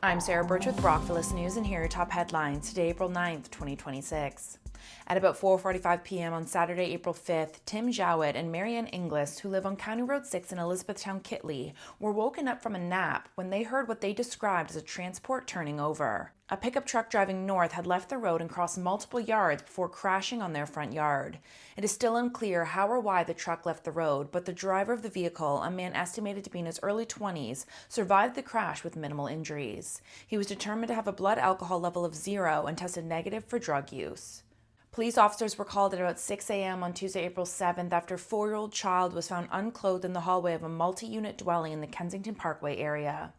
I'm Sarah Burtch with Brockvilleist News, and here are your top headlines today, April 9th, 2026. At about 4:45 p.m. on Saturday, April 5th, Tim Jowett and Marianne Inglis, who live on County Road 6 in Elizabethtown, Kittley, were woken up from a nap when they heard what they described as a transport turning over. A pickup truck driving north had left the road and crossed multiple yards before crashing on their front yard. It is still unclear how or why the truck left the road, but the driver of the vehicle, a man estimated to be in his early 20s, survived the crash with minimal injuries. He was determined to have a blood alcohol level of 0 and tested negative for drug use. Police officers were called at about 6 a.m. on Tuesday, April 7th after a 4-year-old child was found unclothed in the hallway of a multi-unit dwelling in the Kensington Parkway area.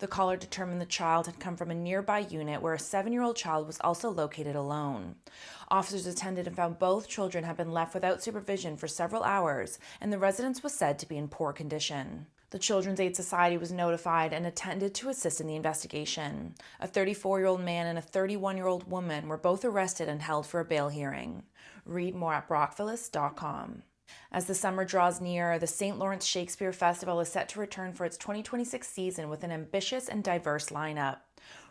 The caller determined the child had come from a nearby unit where a 7-year-old child was also located alone. Officers attended and found both children had been left without supervision for several hours, and the residence was said to be in poor condition. The Children's Aid Society was notified and attended to assist in the investigation. A 34-year-old man and a 31-year-old woman were both arrested and held for a bail hearing. Read more at brockvilleist.com. As the summer draws near, the St. Lawrence Shakespeare Festival is set to return for its 2026 season with an ambitious and diverse lineup.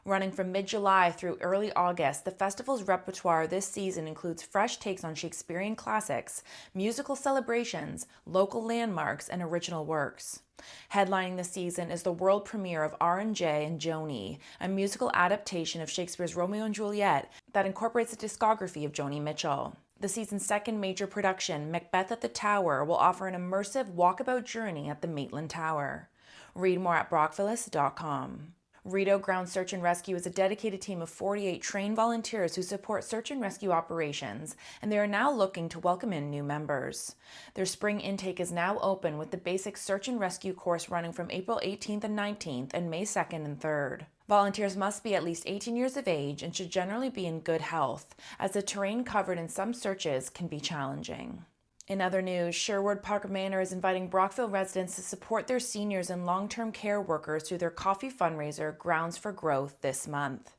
Running from mid-July through early August, the festival's repertoire this season includes fresh takes on Shakespearean classics, musical celebrations, local landmarks, and original works. Headlining the season is the world premiere of R&J and Joni, a musical adaptation of Shakespeare's Romeo and Juliet that incorporates the discography of Joni Mitchell. The season's second major production, Macbeth at the Tower, will offer an immersive walkabout journey at the Maitland Tower. Read more at brockvilleist.com. Rideau Ground Search and Rescue is a dedicated team of 48 trained volunteers who support search and rescue operations, and they are now looking to welcome in new members. Their spring intake is now open with the basic search and rescue course running from April 18th and 19th and May 2nd and 3rd. Volunteers must be at least 18 years of age and should generally be in good health, as the terrain covered in some searches can be challenging. In other news, Sherwood Park Manor is inviting Brockville residents to support their seniors and long-term care workers through their coffee fundraiser, Grounds for Growth, this month.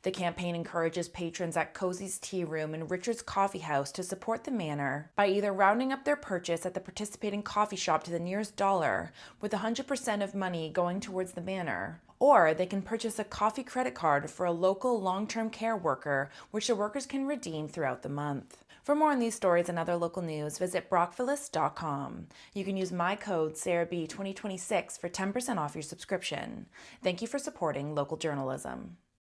The campaign encourages patrons at Cozy's Tea Room and Richard's Coffee House to support the manor by either rounding up their purchase at the participating coffee shop to the nearest dollar, with 100% of money going towards the manor, or they can purchase a coffee credit card for a local long-term care worker, which the workers can redeem throughout the month. For more on these stories and other local news, visit brockvilleist.com. You can use my code SarahB2026 for 10% off your subscription. Thank you for supporting local journalism.